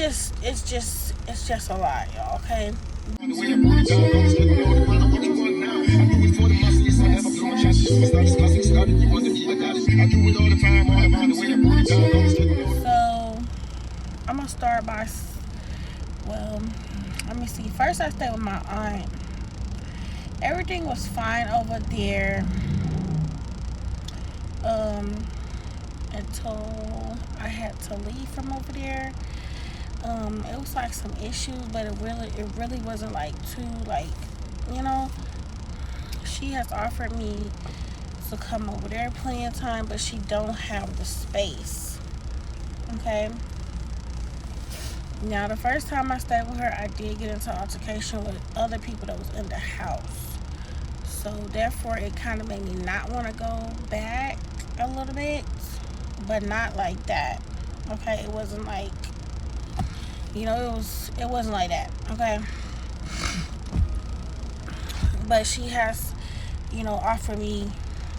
it's just a lot, y'all. Okay. So I'm gonna start by, well, let me see. First, I stayed with my aunt. Everything was fine over there. Until I had to leave from over there. It was like some issues, but it really wasn't like too, like, you know. She has offered me to come over there plenty of time, but she don't have the space. Okay. Now, the first time I stayed with her, I did get into an altercation with other people that was in the house. So therefore, it kind of made me not want to go back a little bit, but not like that. Okay, it wasn't like, you know, it wasn't like that. Okay, but she has, you know, offered me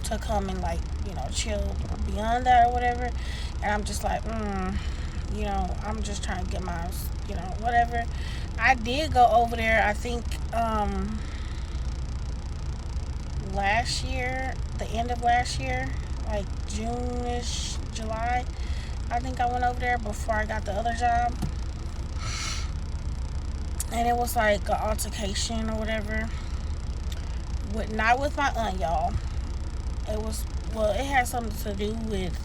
to come and, like, you know, chill beyond that or whatever, and I'm just like, you know, I'm just trying to get my, you know, whatever. I did go over there, I think, last year, the end of last year, like June-ish, July. I think I went over there before I got the other job. And it was like an altercation or whatever. Not with my aunt, y'all. It was, well, it had something to do with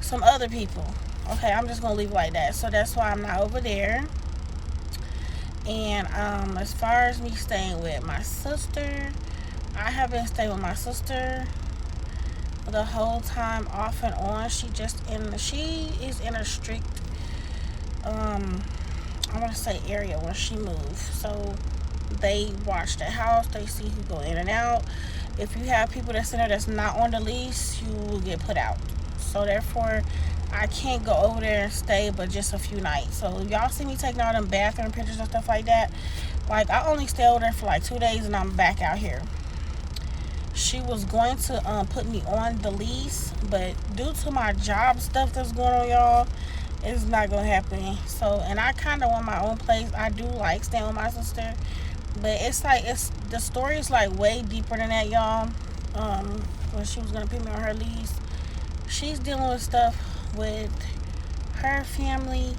some other people. Okay, I'm just going to leave it like that. So that's why I'm not over there. And as far as me staying with my sister, I have been staying with my sister the whole time, off and on. She is in a strict, I want to say, area when she moves. So they watch the house, they see who go in and out. If you have people that's in there that's not on the lease, you will get put out. So therefore, I can't go over there and stay but just a few nights. So if y'all see me taking all them bathroom pictures and stuff like that, like, I only stay over there for like 2 days and I'm back out here. She was going to put me on the lease, but due to my job stuff that's going on, y'all, it's not gonna happen. So, and I kind of want my own place. I do like staying with my sister, but it's like, the story is like way deeper than that, y'all. When she was gonna put me on her lease, she's dealing with stuff with her family,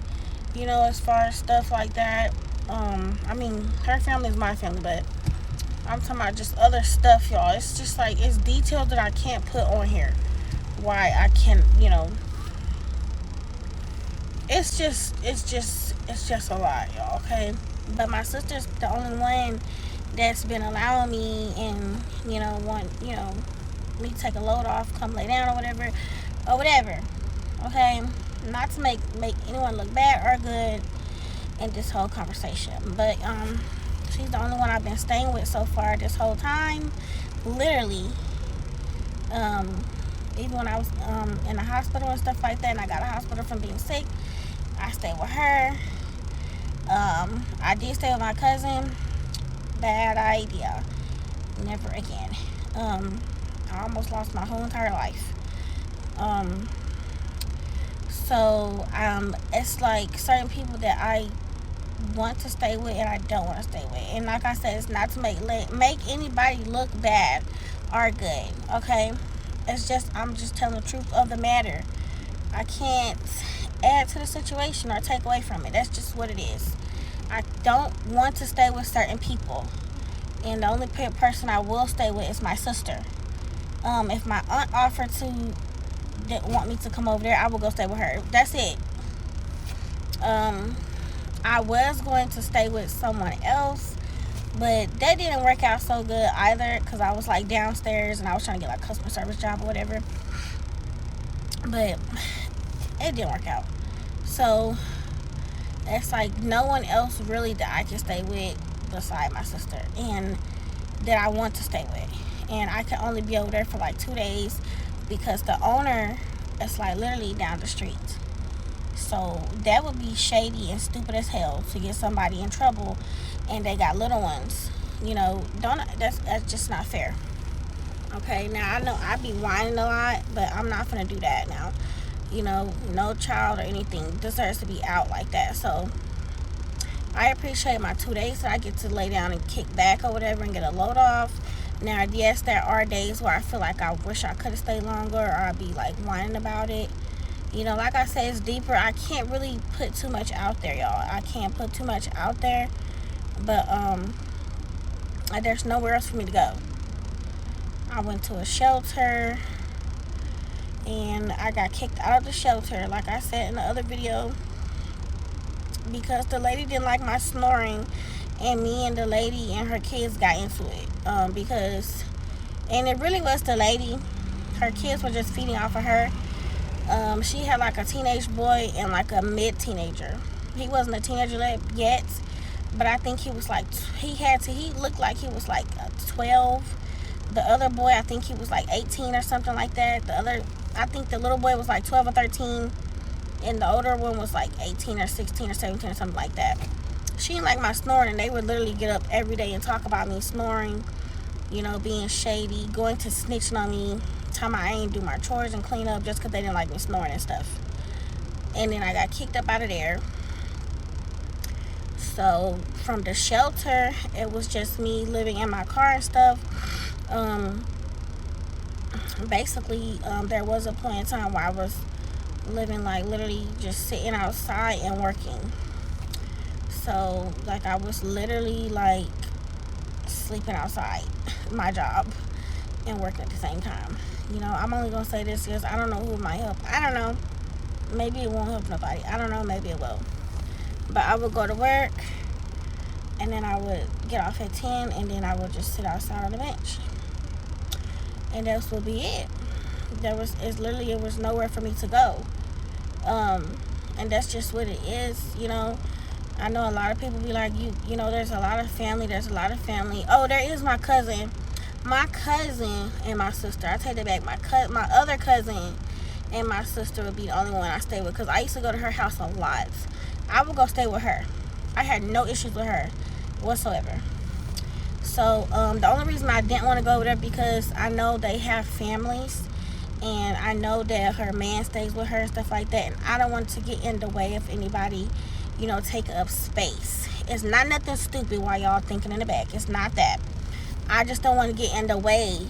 you know, as far as stuff like that. I mean, her family is my family, but I'm talking about just other stuff, y'all. It's just like, it's details that I can't put on here. Why I can, you know, it's just a lot, y'all. Okay, but my sister's the only one that's been allowing me, and, you know, me to take a load off, come lay down or whatever. Okay, not to make anyone look bad or good in this whole conversation, but she's the only one I've been staying with so far this whole time. Literally, even when I was in the hospital and stuff like that, and I got a hospital from being sick, I stayed with her. I did stay with my cousin. Bad idea. Never again. I almost lost my whole entire life. So it's like certain people that I want to stay with and I don't want to stay with. And like I said, it's not to make anybody look bad or good. Okay, it's just, I'm just telling the truth of the matter. I can't add to the situation or take away from it. That's just what it is. I don't want to stay with certain people, and the only person I will stay with is my sister. If my aunt offered to want me to come over there, I will go stay with her. That's it. I was going to stay with someone else, but that didn't work out so good either, because I was like downstairs and I was trying to get like a customer service job or whatever, but it didn't work out. So it's like no one else really that I can stay with beside my sister, and that I want to stay with. And I can only be over there for like 2 days because the owner is like literally down the street. So that would be shady and stupid as hell to get somebody in trouble, and they got little ones. You know, that's just not fair. Okay, now I know I be whining a lot, but I'm not gonna do that now. no child or anything deserves to be out like that. So I appreciate my 2 days so I get to lay down and kick back or whatever and get a load off. Now, yes, there are days where I feel like I wish I could have stayed longer, or I'd be like whining about it. Like I said, it's deeper. I can't really put too much out there, y'all. I can't put too much out there. But there's nowhere else for me to go. I went to a shelter and I got kicked out of the shelter, like I said in the other video, because the lady didn't like my snoring, and me and the lady and her kids got into it. And it really was the lady. Her kids were just feeding off of her. She had like a teenage boy and like a mid-teenager. He wasn't a teenager yet, but I think he was like, he looked like he was like 12. The other boy, I think he was like 18 or something like that. I think the little boy was like 12 or 13, and the older one was like 18 or 16 or 17 or something like that. She didn't like my snoring, and they would literally get up every day and talk about me snoring, being shady, going to snitching on me, telling me I ain't do my chores and clean up just because they didn't like me snoring and stuff. And then I got kicked up out of there. So from the shelter, it was just me living in my car and stuff. Basically, there was a point in time where I was living like literally just sitting outside and working. So like I was literally like sleeping outside my job and working at the same time. I'm only gonna say this because I don't know who might help. I don't know. Maybe it won't help nobody. I don't know. Maybe it will. But I would go to work, and then I would get off at 10, and then I would just sit outside on the bench. And that would be it. It was nowhere for me to go. And that's just what it is, I know a lot of people be like, there's a lot of family. Oh, there is my cousin. My cousin and my sister. I take that back. My other cousin and my sister would be the only one I stay with, because I used to go to her house a lot. I would go stay with her. I had no issues with her whatsoever. So the only reason I didn't want to go with her, because I know they have families, and I know that her man stays with her and stuff like that, and I don't want to get in the way of anybody, take up space. It's not nothing stupid while y'all thinking in the back. It's not that. I just don't want to get in the way,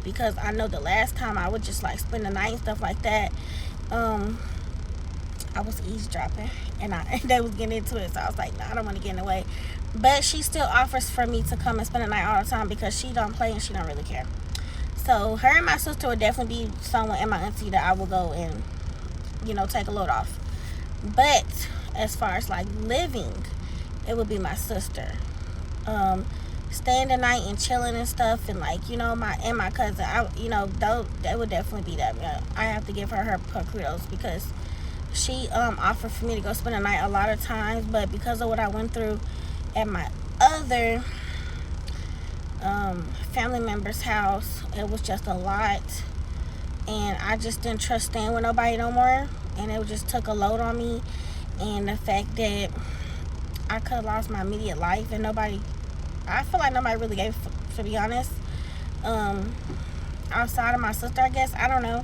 because I know the last time I would just like spend the night and stuff like that, I was eavesdropping, and they was getting into it, so I was like, I don't want to get in the way. But she still offers for me to come and spend the night all the time, because she don't play and she don't really care. So her and my sister would definitely be someone, and my auntie, that I will go and take a load off. But as far as like living, it would be my sister. Staying the night and chilling and stuff, and like my cousin, that would definitely be that. I have to give her kudos, because she offered for me to go spend the night a lot of times, but because of what I went through at my other family member's house, it was just a lot, and I just didn't trust staying with nobody no more, and it just took a load on me. And the fact that I could have lost my immediate life, and I feel like nobody really gave, to be honest, outside of my sister, I guess. I don't know.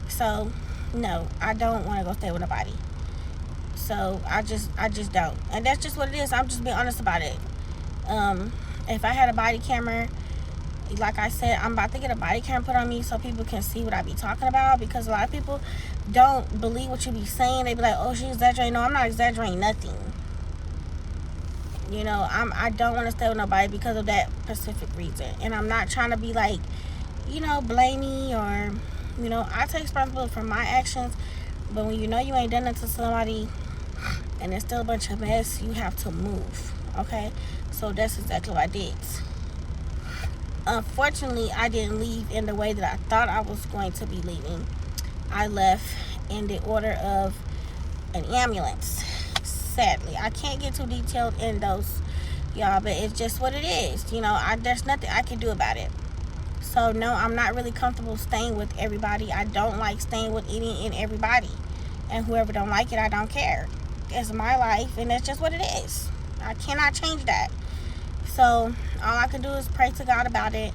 So no, I don't want to go stay with nobody. So I just don't, and that's just what it is. I'm just being honest about it. If I had a body camera, like I said, I'm about to get a body camera put on me so people can see what I be talking about, because a lot of people don't believe what you be saying. They be like, oh, she's exaggerating. No, I'm not exaggerating nothing. I don't want to stay with nobody because of that specific reason. And I'm not trying to be like, blamey, or, I take responsibility for my actions. But when you ain't done it to somebody and it's still a bunch of mess, you have to move. Okay? So that's exactly what I did. Unfortunately, I didn't leave in the way that I thought I was going to be leaving. I left in the order of an ambulance. Sadly, I can't get too detailed in those, y'all, but it's just what it is. There's nothing I can do about it. So no, I'm not really comfortable staying with everybody. I don't like staying with any and everybody, and whoever don't like it, I don't care. It's my life, and that's just what it is. I cannot change that. So all I can do is pray to God about it.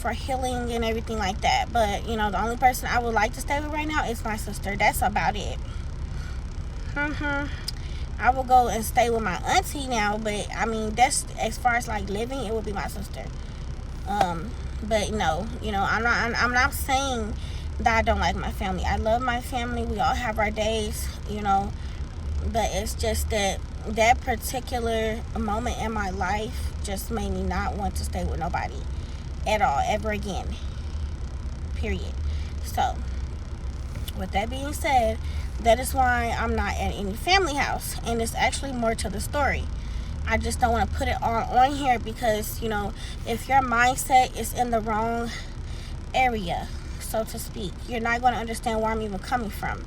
for healing and everything like that. But you know, the only person I would like to stay with right now is my sister. That's about it. I will go and stay with my auntie now, but I mean, that's as far as like living, it would be my sister. But no, you know, I'm not saying that I don't like my family. I love my family. We all have our days, you know, but it's just that particular moment in my life just made me not want to stay with nobody at all ever again. Period. So, with that being said, that is why I'm not at any family house, and it's actually more to the story. I just don't want to put it on here because, you know, if your mindset is in the wrong area, so to speak, you're not going to understand where I'm even coming from.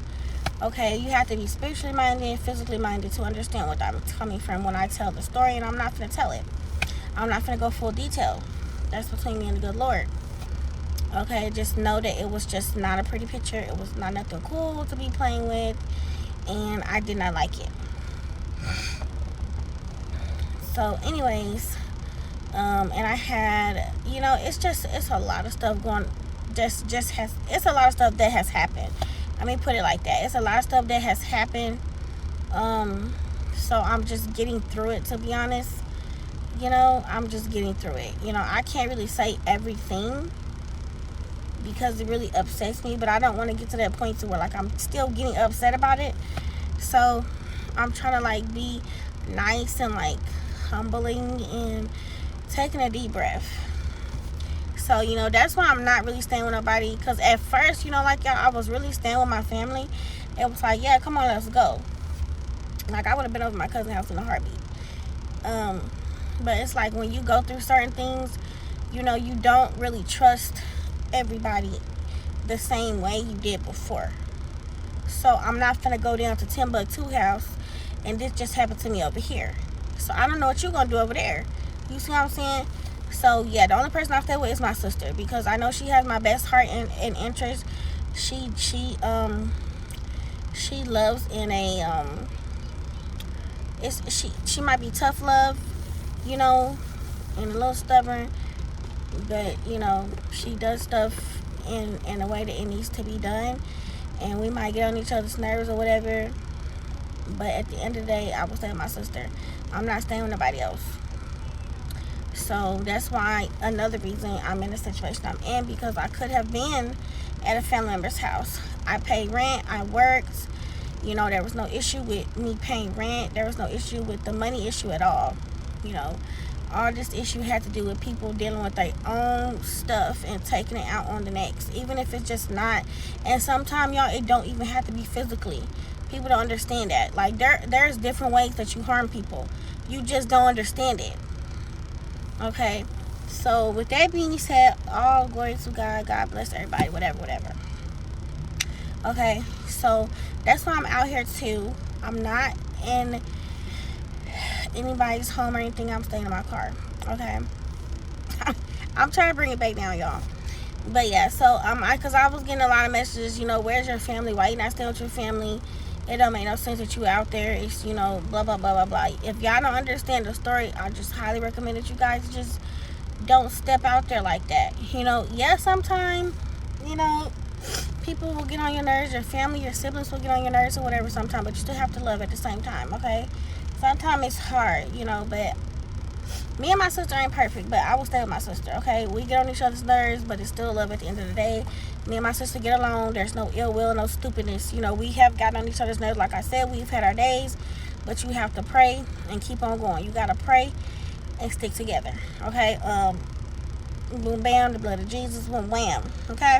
Okay, you have to be spiritually minded and physically minded to understand what I'm coming from when I tell the story, and I'm not going to tell it. I'm not going to go full detail. That's between me and the good Lord. Okay, just know that it was just not a pretty picture. It was not nothing cool to be playing with, and I did not like it. So anyways, and I had, you know, it's a lot of stuff going, it's a lot of stuff that has happened. Let me put it like that. It's a lot of stuff that has happened. So I'm just getting through it, to be honest. You know, I'm just getting through it. You know, I can't really say everything because it really upsets me, but I don't want to get to that point to where like I'm still getting upset about it. So I'm trying to like be nice and like humbling and taking a deep breath. So, you know, that's why I'm not really staying with nobody, because at first, you know, like y'all, I was really staying with my family. It was like, yeah, come on, let's go. Like, I would have been over my cousin's house in a heartbeat. But it's like when you go through certain things, you know, you don't really trust everybody the same way you did before. So I'm not gonna go down to Timbuktu house and this just happened to me over here. So I don't know what you're gonna do over there. You see what I'm saying? So yeah, the only person I stay with is my sister, because I know she has my best heart and interest. She loves in a she might be tough love, you know, and a little stubborn, but you know, she does stuff in a way that it needs to be done, and we might get on each other's nerves or whatever, but at the end of the day, I will stay with my sister. I'm not staying with nobody else. So that's why, another reason I'm in the situation I'm in, because I could have been at a family member's house. I paid rent, I worked, you know, there was no issue with me paying rent, there was no issue with the money issue at all. You know, all this issue had to do with people dealing with their own stuff and taking it out on the next, even if it's just not. And sometimes, y'all, it don't even have to be physically. People don't understand that. Like, there's different ways that you harm people. You just don't understand it. Okay, so with that being said, all glory to God. God bless everybody, whatever. Okay, so that's why I'm out here too. I'm not in anybody's home or anything. I'm staying in my car. Okay, I'm trying to bring it back down, y'all. But yeah, so because I was getting a lot of messages, you know, where's your family? Why you not staying with your family? It don't make no sense that you out there. It's, you know, blah blah blah blah blah. If y'all don't understand the story, I just highly recommend that you guys just don't step out there like that. You know, yeah, sometimes, you know, people will get on your nerves. Your family, your siblings will get on your nerves or whatever sometimes, but you still have to love at the same time. Okay, sometimes it's hard, you know, but me and my sister ain't perfect, but I will stay with my sister. Okay, we get on each other's nerves, but it's still love at the end of the day. Me and my sister get along. There's no ill will, no stupidness. You know, we have gotten on each other's nerves. Like I said, we've had our days, but you have to pray and keep on going. You gotta pray and stick together. Okay, boom bam, the blood of Jesus, boom wham. Okay,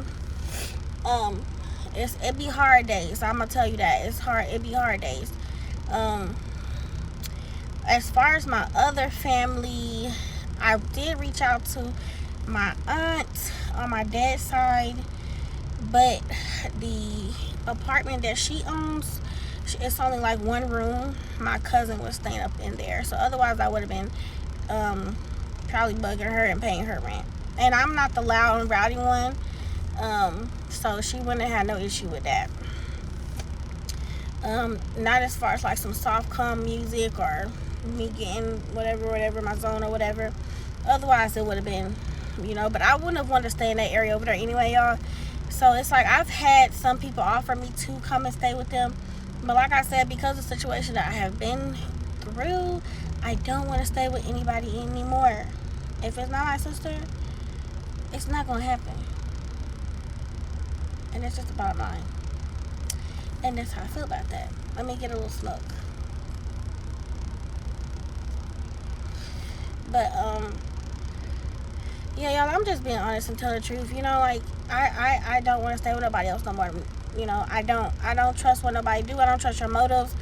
it be hard days. I'm gonna tell you that it's hard. It be hard days. As far as my other family, I did reach out to my aunt on my dad's side, but the apartment that she owns, it's only like one room. My cousin was staying up in there, so otherwise I would have been probably bugging her and paying her rent. And I'm not the loud and rowdy one, so she wouldn't have had no issue with that. Not as far as like some soft calm music or me getting whatever my zone or whatever. Otherwise it would have been but I wouldn't have wanted to stay in that area over there anyway, y'all. So it's like I've had some people offer me to come and stay with them, but like I said, because of the situation that I have been through, I don't want to stay with anybody anymore. If it's not my sister, it's not gonna happen, and it's just about mine. And that's how I feel about that. Let me get a little smoke. But yeah, y'all, I'm just being honest and telling the truth. Like I don't want to stay with nobody else no more. I don't trust what nobody do. I don't trust your motives.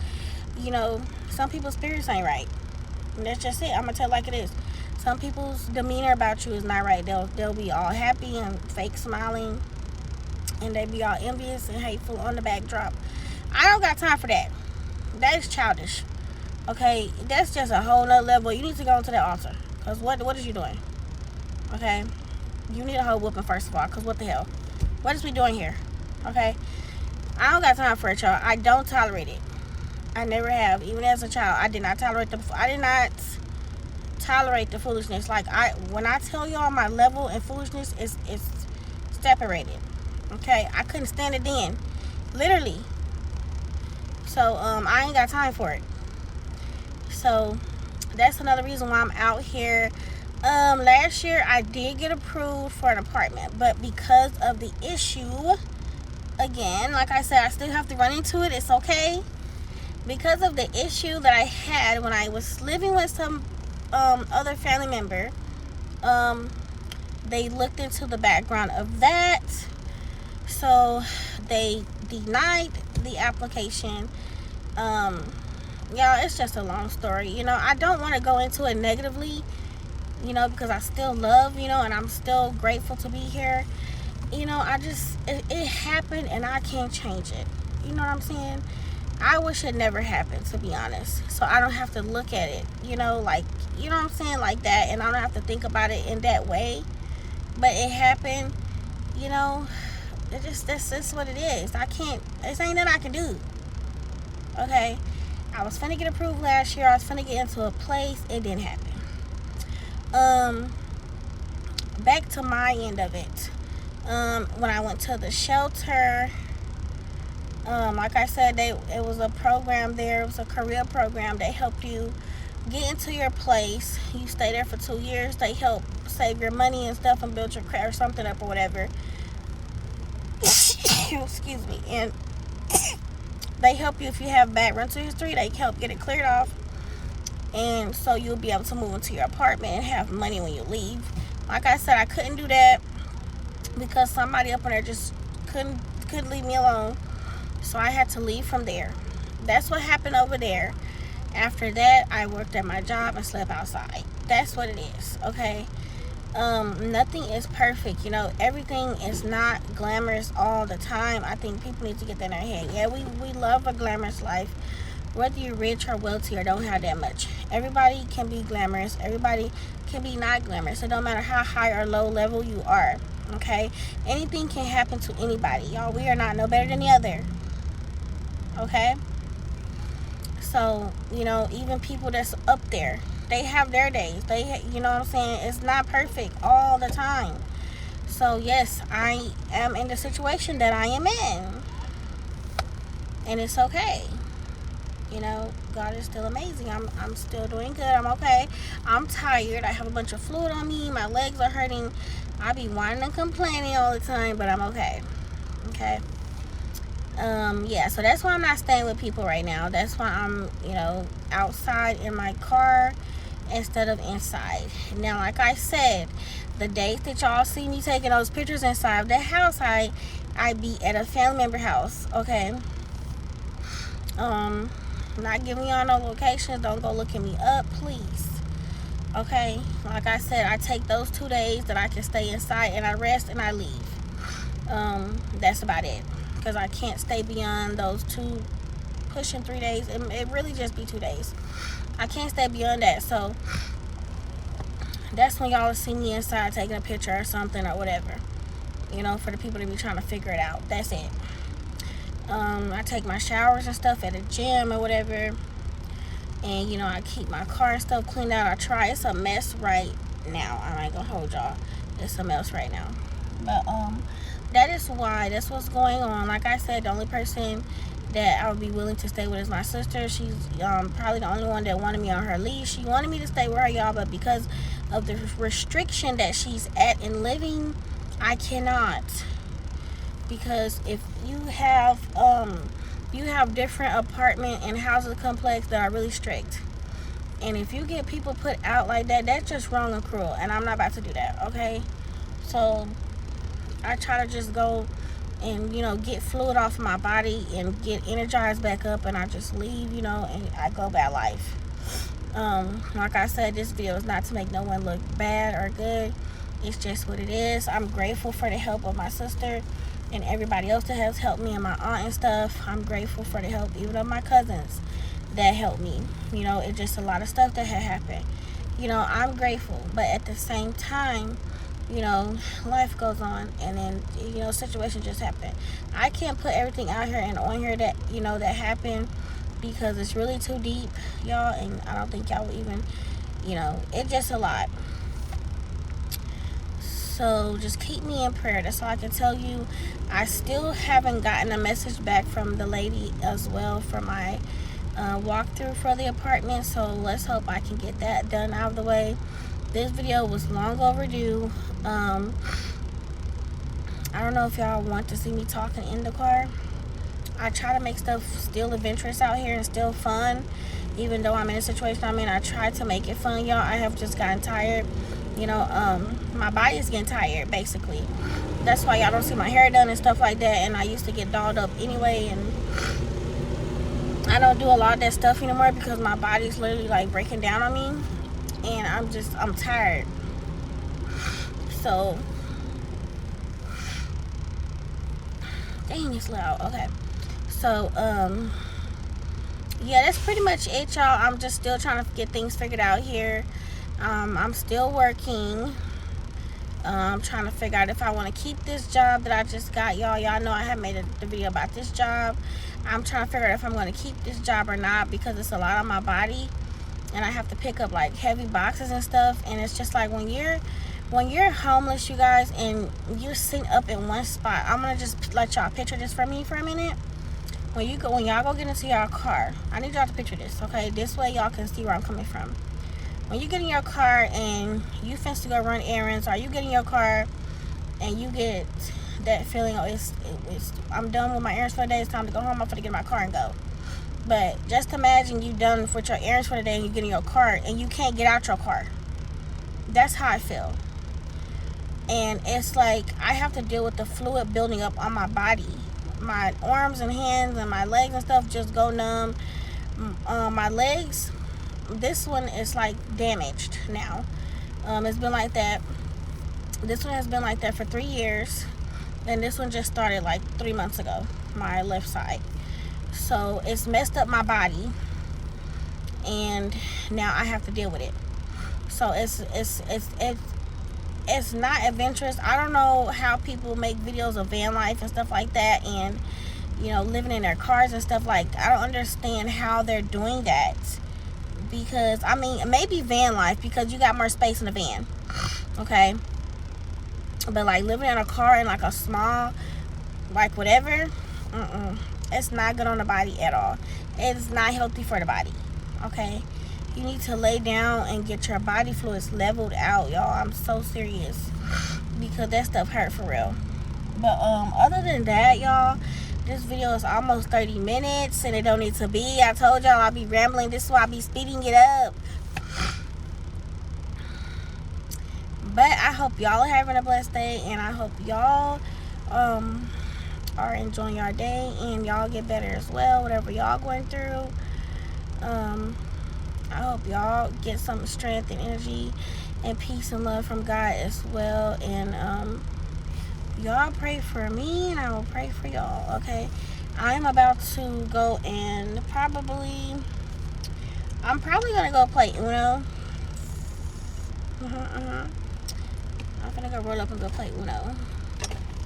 Some people's spirits ain't right. And that's just it. I'm gonna tell it like it is. Some people's demeanor about you is not right. They'll be all happy and fake smiling, and they be all envious and hateful on the backdrop. I don't got time for that. That is childish. Okay, that's just a whole nother level. You need to go into that altar. Because what is you doing? Okay? You need a whole whooping first of all. Because what the hell? What is we doing here? Okay? I don't got time for it, y'all. I don't tolerate it. I never have. Even as a child, I did not tolerate the foolishness. Like, when I tell y'all my level in foolishness is separated. Okay? I couldn't stand it then. Literally. So, I ain't got time for it. So that's another reason why I'm out here. Last year I did get approved for an apartment, but because of the issue, again, like I said, I still have to run into it. It's okay. Because of the issue that I had when I was living with some other family member, they looked into the background of that, so they denied the application. Y'all, it's just a long story. I don't want to go into it negatively, because I still love, and I'm still grateful to be here. It happened and I can't change it. You know what I'm saying? I wish it never happened, to be honest. So I don't have to look at it, like, you know what I'm saying, like that. And I don't have to think about it in that way. But it happened, that's just what it is. It's ain't nothing I can do. Okay? I was finna get approved last year. I was finna get into a place. It didn't happen. Back to my end of it. When I went to the shelter, like I said, it was a program there. It was a career program. They helped you get into your place. You stay there for 2 years. They help save your money and stuff and build your credit or something up or whatever. Excuse me. And they help you if you have bad rental history. They help get it cleared off, and so you'll be able to move into your apartment and have money when you leave. Like I said, I couldn't do that because somebody up in there just couldn't leave me alone, so I had to leave from there. That's what happened over there. After that, I worked at my job and slept outside. That's what it is. Okay. Nothing is perfect. Everything is not glamorous all the time. I think people need to get that in their head. Yeah, we love a glamorous life, whether you're rich or wealthy or don't have that much. Everybody can be glamorous. Everybody can be not glamorous. It don't matter how high or low level you are. Okay? Anything can happen to anybody. Y'all, we are not no better than the other. Okay? So, even people that's up there, they have their days. You know what I'm saying? It's not perfect all the time. So, yes, I am in the situation that I am in. And it's okay. God is still amazing. I'm still doing good. I'm okay. I'm tired. I have a bunch of fluid on me. My legs are hurting. I be whining and complaining all the time, but I'm okay. Okay? Yeah, so that's why I'm not staying with people right now. That's why I'm, outside in my car instead of inside. Now, like I said, the days that y'all see me taking those pictures inside of the house, I be at a family member house. Okay? Not giving y'all no locations. Don't go looking me up, please. Okay? Like I said, I take those 2 days that I can stay inside and I rest and I leave. That's about it. Because I can't stay beyond those 2, pushing 3 days. It really just be 2 days. I can't stay beyond that. So that's when y'all will see me inside taking a picture or something or whatever. For the people to be trying to figure it out. That's it. I take my showers and stuff at a gym or whatever. And, I keep my car and stuff cleaned out. I try. It's a mess right now. I ain't gonna hold y'all. it's something else right now. But that is why, that's what's going on. Like I said, the only person that I would be willing to stay with is my sister. She's probably the only one that wanted me on her leash. She wanted me to stay with her, y'all, but because of the restriction that she's at in living, I cannot. Because if you have different apartment and housing complex that are really strict, and if you get people put out like that, that's just wrong and cruel, and I'm not about to do that, okay? So I try to just go and, you know, get fluid off my body and get energized back up, and I just leave, you know, and I go about life. Like I said, this video is not to make no one look bad or good. It's just what it is. I'm grateful for the help of my sister and everybody else that has helped me, and my aunt and stuff. I'm grateful for the help even of my cousins that helped me. You know, it's just a lot of stuff that had happened. You know, I'm grateful, but at the same time, you know, life goes on, and then, you know, situations just happen. I can't put everything out here and on here that, you know, that happened, because it's really too deep, y'all, and I don't think y'all would even, you know, it's just a lot. So just keep me in prayer. That's all I can tell you. I still haven't gotten a message back from the lady as well for my walkthrough for the apartment, so let's hope I can get that done out of the way. This video was long overdue. I don't know if y'all want to see me talking in the car. I try to make stuff still adventurous out here and still fun, even though I'm in a situation I'm in. I try to make it fun, y'all. I have just gotten tired. You know, my body is getting tired, basically. That's why y'all don't see my hair done and stuff like that, and I used to get dolled up anyway, and I don't do a lot of that stuff anymore because my body's literally like breaking down on me, and I'm tired. So dang, it's loud. Okay, so yeah, that's pretty much it, y'all. I'm just still trying to get things figured out here. I'm still working. I'm trying to figure out if I want to keep this job that I just got, y'all. Y'all know I have made the video about this job. I'm trying to figure out if I'm going to keep this job or not, because it's a lot on my body, and I have to pick up like heavy boxes and stuff. And it's just like when you're homeless, you guys, and you're sitting up in one spot. I'm gonna just let y'all picture this for me for a minute. When y'all go get into your car, I need y'all to picture this, okay? This way y'all can see where I'm coming from. When you get in your car and you finna to go run errands, or you get in your car and you get that feeling, oh, I'm done with my errands for the day, it's time to go home, I'm finna get in my car and go. But just imagine you done with your errands for the day and you get in your car and you can't get out your car. That's how I feel. And it's like I have to deal with the fluid building up on my body. My arms and hands and my legs and stuff just go numb. My legs, this one is like damaged now. It's been like that. This one has been like that for 3 years, and this one just started like 3 months ago. My left side, so it's messed up my body, and now I have to deal with it. So it's not adventurous. I don't know how people make videos of van life and stuff like that, and, you know, living in their cars and stuff. Like, I don't understand how they're doing that, because I mean, maybe van life because you got more space in the van, okay, but like living in a car in like a small, like whatever, it's not good on the body at all. It's not healthy for the body, okay? You need to lay down and get your body fluids leveled out, y'all. I'm so serious, because that stuff hurt for real. But other than that, y'all, this video is almost 30 minutes, and it don't need to be. I told y'all I'll be rambling. This is why I be speeding it up. But I hope y'all are having a blessed day, and I hope y'all are enjoying your day, and y'all get better as well, whatever y'all going through. I hope y'all get some strength and energy and peace and love from God as well. And y'all pray for me, and I will pray for y'all, okay? I'm about to go and I'm probably going to go play Uno. I'm going to go roll up and go play Uno,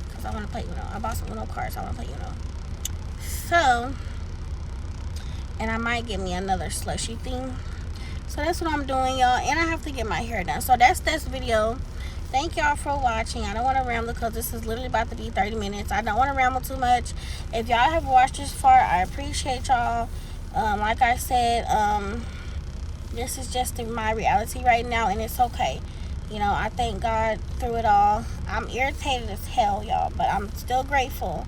because I want to play Uno. I bought some Uno cards, so I want to play Uno. So, and I might get me another slushy thing. So that's what I'm doing, y'all. And I have to get my hair done. So that's this video. thank y'all for watching. I don't want to ramble because this is literally about to be 30 minutes. I don't want to ramble too much. If y'all have watched this far, I appreciate y'all. Like I said, this is just my reality right now, and it's okay. You know, I thank God through it all. I'm irritated as hell, y'all, but I'm still grateful.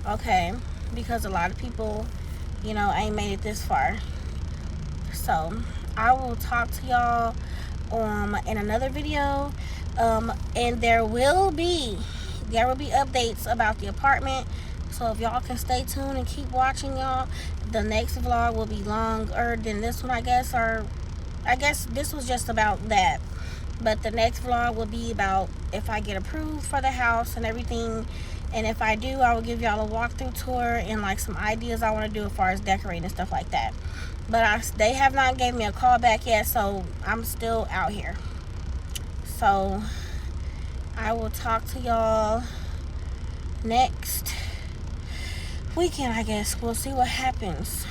Okay, because a lot of people, you know, ain't made it this far. So I will talk to y'all in another video. And there will be updates about the apartment. So if y'all can stay tuned and keep watching, y'all, the next vlog will be longer than this one, I guess. Or I guess this was just about that. But the next vlog will be about if I get approved for the house and everything. And if I do, I will give y'all a walkthrough tour and like some ideas I want to do as far as decorating and stuff like that. But they have not gave me a call back yet, so I'm still out here. So I will talk to y'all next weekend, I guess. We'll see what happens.